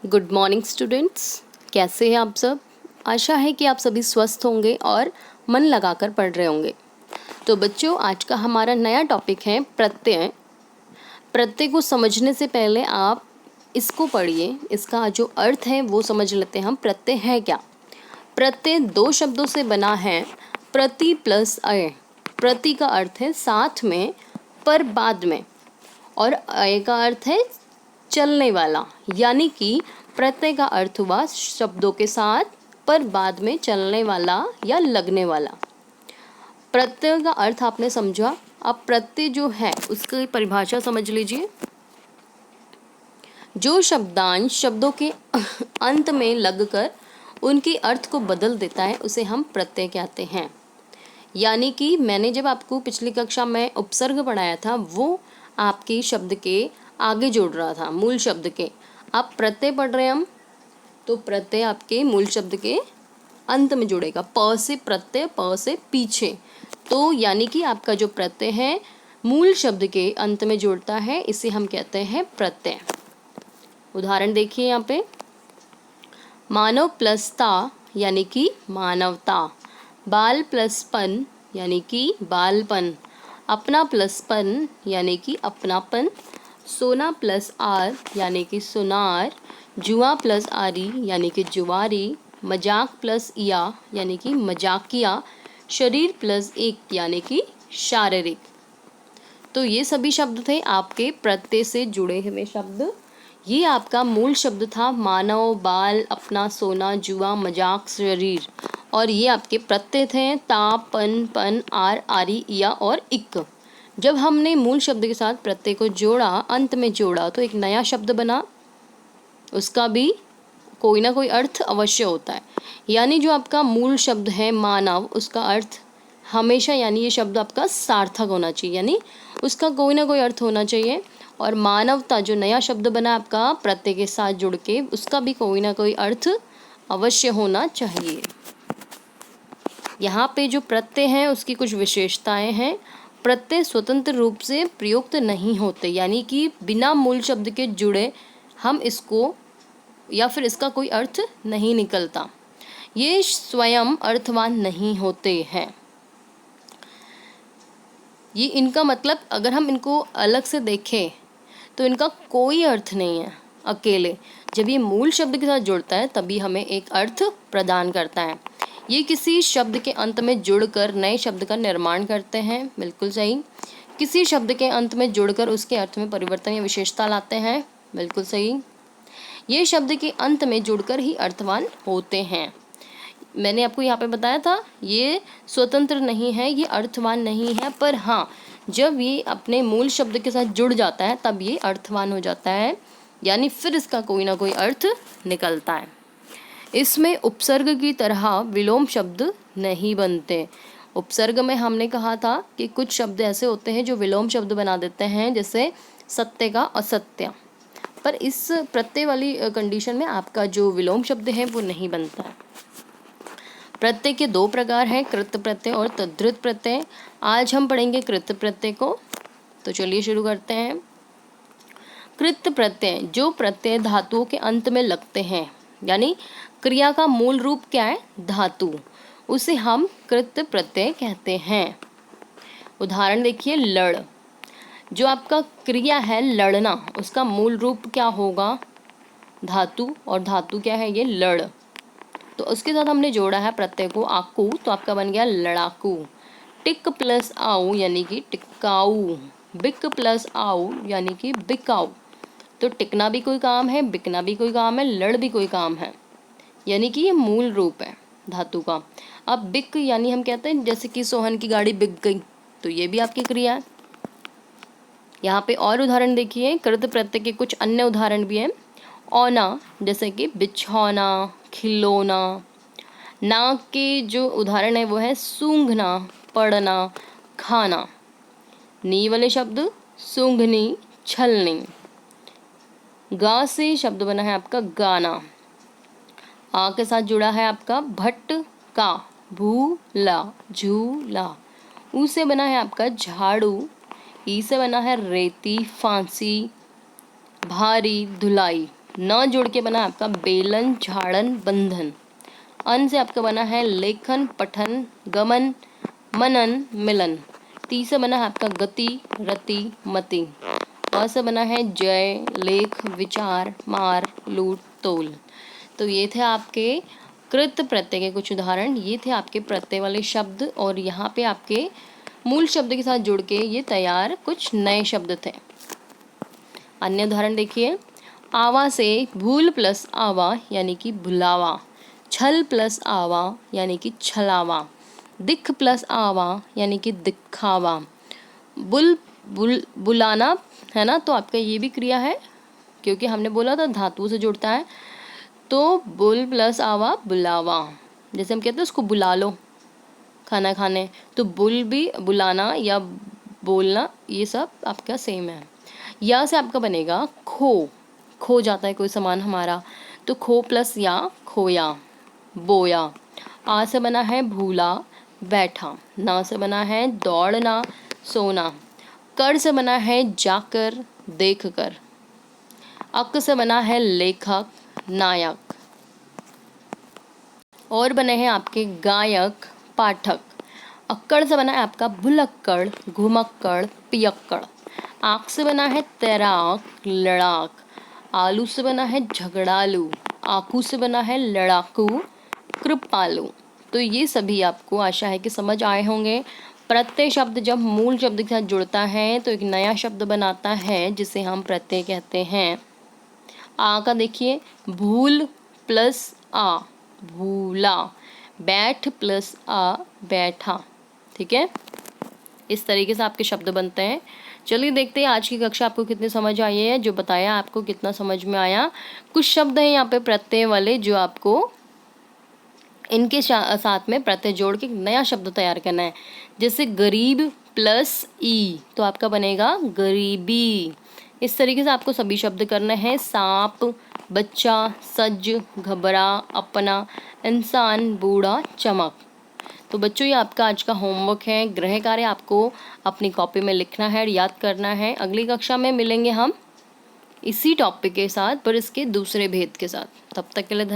Good morning students, कैसे हैं आप सब। आशा है कि आप सभी स्वस्थ होंगे और मन लगाकर पढ़ रहे होंगे। तो बच्चों, आज का हमारा नया टॉपिक है प्रत्यय। प्रत्यय को समझने से पहले आप इसको पढ़िए, इसका जो अर्थ है वो समझ लेते हैं हम। प्रत्यय है क्या? प्रत्यय दो शब्दों से बना है, प्रति प्लस अय। प्रति का अर्थ है साथ में, पर बाद में, और अय का अर्थ है चलने वाला। यानी कि प्रत्यय का अर्थ हुआ शब्दों के साथ पर बाद में चलने वाला या लगने वाला। प्रत्यय का अर्थ आपने समझा। अब प्रत्यय जो है उसकी परिभाषा समझ लीजिए। जो शब्दांश शब्दों के अंत में लगकर उनके अर्थ को बदल देता है उसे हम प्रत्यय कहते हैं। यानी कि मैंने जब आपको पिछली कक्षा में उपसर्ग पढ़ाया था वो आपके शब्द के आगे जोड़ रहा था, मूल शब्द के। आप प्रत्यय पढ़ रहे हैं हम, तो प्रत्यय आपके मूल शब्द के अंत में जुड़ेगा। प से प्रत्यय, प से पीछे। तो यानी कि आपका जो प्रत्यय है मूल शब्द के अंत में जुड़ता है, इसे हम कहते हैं प्रत्यय। उदाहरण देखिए यहाँ पे। मानव प्लस ता यानी कि मानवता। बाल प्लस पन यानी कि बालपन। अपना प्लस पन यानी कि अपनापन। सोना प्लस आर यानी कि सुनार। जुआ प्लस आरी यानी कि जुआरी। मजाक प्लस या यानी कि मजाकिया। शरीर प्लस एक यानी कि शारीरिक। तो ये सभी शब्द थे आपके प्रत्यय से जुड़े हुए शब्द। ये आपका मूल शब्द था मानव, बाल, अपना, सोना, जुआ, मजाक, शरीर। और ये आपके प्रत्यय थे ता, पन, पन, आर, आरी, या और इक। जब हमने मूल शब्द के साथ प्रत्यय को जोड़ा, अंत में जोड़ा, तो एक नया शब्द बना। उसका भी कोई ना कोई अर्थ अवश्य होता है। यानी जो आपका मूल शब्द है मानव, उसका अर्थ हमेशा, यानी ये शब्द आपका सार्थक होना चाहिए, यानी उसका कोई ना कोई अर्थ होना चाहिए। और मानवता जो नया शब्द बना आपका प्रत्यय के साथ जुड़ के, उसका भी कोई ना कोई अर्थ अवश्य होना चाहिए। यहाँ पे जो प्रत्यय हैं उसकी कुछ विशेषताएं हैं। प्रत्यय स्वतंत्र रूप से प्रयुक्त नहीं होते, यानी कि बिना मूल शब्द के जुड़े हम इसको या फिर इसका कोई अर्थ नहीं निकलता। ये स्वयं अर्थवान नहीं होते हैं। ये इनका मतलब अगर हम इनको अलग से देखें तो इनका कोई अर्थ नहीं है अकेले। जब ये मूल शब्द के साथ जुड़ता है तभी हमें एक अर्थ प्रदान करता है। ये किसी शब्द के अंत में जुड़कर नए शब्द का निर्माण करते हैं, बिल्कुल सही। किसी शब्द के अंत में जुड़कर उसके अर्थ में परिवर्तन या विशेषता लाते हैं, बिल्कुल सही। ये शब्द के अंत में जुड़कर ही अर्थवान होते हैं। मैंने आपको यहाँ पे बताया था ये स्वतंत्र नहीं है, ये अर्थवान नहीं है, पर हाँ जब ये अपने मूल शब्द के साथ जुड़ जाता है तब ये अर्थवान हो जाता है, यानी फिर इसका कोई ना कोई अर्थ निकलता है। इसमें उपसर्ग की तरह विलोम शब्द नहीं बनते। उपसर्ग में हमने कहा था कि कुछ शब्द ऐसे होते हैं जो विलोम शब्द बना देते हैं, जैसे सत्य का असत्य। पर इस प्रत्यय वाली कंडीशन में आपका जो विलोम शब्द है वो नहीं बनता है। प्रत्यय के दो प्रकार हैं, कृत प्रत्यय और तद्धित प्रत्यय। आज हम पढ़ेंगे कृत प्रत्यय को, तो चलिए शुरू करते हैं। कृत प्रत्यय जो प्रत्यय धातुओं के अंत में लगते हैं, यानी क्रिया का मूल रूप क्या है? धातु, उसे हम कृत प्रत्यय कहते हैं। उदाहरण देखिए, लड़। जो आपका क्रिया है लड़ना, उसका मूल रूप क्या होगा? धातु, और धातु क्या है? ये लड़। तो उसके साथ हमने जोड़ा है प्रत्यय को आकू, तो आपका बन गया लड़ाकू। टिक प्लस आऊ यानी कि टिकाऊ। बिक प्लस आऊ यानी कि बिकाऊ। तो टिकना भी कोई काम है, बिकना भी कोई काम है, लड़ भी कोई काम है, यानी कि ये मूल रूप है धातु का। अब बिक यानी हम कहते हैं जैसे कि सोहन की गाड़ी बिक गई, तो ये भी आपकी क्रिया है। यहाँ पे और उदाहरण देखिए, कृत प्रत्यय के कुछ अन्य उदाहरण भी हैं। औना जैसे कि बिछौना, खिलौना। नाक के जो उदाहरण है वो है सूंघना, पढ़ना, खाना। नी वाले शब्द सूंघनी, छलनी। गा से शब्द बना है आपका गाना। आ के साथ जुड़ा है आपका भटका, भूला, झूला। ऊ से बना है आपका झाड़ू। ई से बना है रेती, फांसी, भारी, धुलाई। न जोड़ के बना आपका बेलन झाड़न बंधन। अन से आपका बना है लेखन पठन गमन मनन मिलन। ती से बना है आपका गति रति मति। अ से बना है जय लेख विचार मार लूट तोल। तो ये थे आपके कृत प्रत्यय के कुछ उदाहरण, ये थे आपके प्रत्यय वाले शब्द, और यहाँ पे आपके मूल शब्द के साथ जुड़ के ये तैयार कुछ नए शब्द थे। अन्य उदाहरण देखिए, आवा से भूल प्लस आवा यानी कि भुलावा, छल प्लस आवा यानी कि छलावा, दिख प्लस आवा यानी कि दिखावा, बुलाना है ना, तो आपका ये भी क्रिया है क्योंकि हमने बोला था धातु से जुड़ता है। तो बुल प्लस आवा बुलावा, जैसे हम कहते हैं उसको बुला लो खाना खाने, तो बुल भी बुलाना या बोलना ये सब आपका सेम है। या से आपका बनेगा खो जाता है कोई सामान हमारा, तो खो प्लस या खोया बोया। आ से बना है भूला बैठा, ना से बना है दौड़ना सोना, कर से बना है जाकर देखकर, अक से बना है लेखक नायक, और बने हैं आपके गायक पाठक। अक्कड़ से बना है आपका भुलक्कड़ घुमक्कड़ पियक्कड़। आँख से बना है तैराक लड़ाक, आलू से बना है झगड़ालू, आकू से बना है लड़ाकू कृपालू। तो ये सभी आपको आशा है कि समझ आए होंगे। प्रत्यय शब्द जब मूल शब्द के साथ जुड़ता है तो एक नया शब्द बनाता है जिसे हम प्रत्यय कहते हैं। आ का देखिए, भूल प्लस आ भूला, बैठ प्लस आ बैठा। ठीक है, इस तरीके से आपके शब्द बनते हैं। चलिए देखते हैं आज की कक्षा आपको कितनी समझ आई है, जो बताया आपको कितना समझ में आया। कुछ शब्द हैं यहाँ पे प्रत्यय वाले जो आपको इनके साथ में प्रत्यय जोड़ के नया शब्द तैयार करना है। जैसे गरीब प्लस ई तो आपका बनेगा गरीबी। इस तरीके से आपको सभी शब्द करने हैं। सांप बच्चा सज घबरा अपना इंसान बूढ़ा चमक। तो बच्चों ये आपका आज का होमवर्क है, गृह कार्य आपको अपनी कॉपी में लिखना है, याद करना है। अगली कक्षा में मिलेंगे हम इसी टॉपिक के साथ पर इसके दूसरे भेद के साथ। तब तक के लिए धन्यवाद।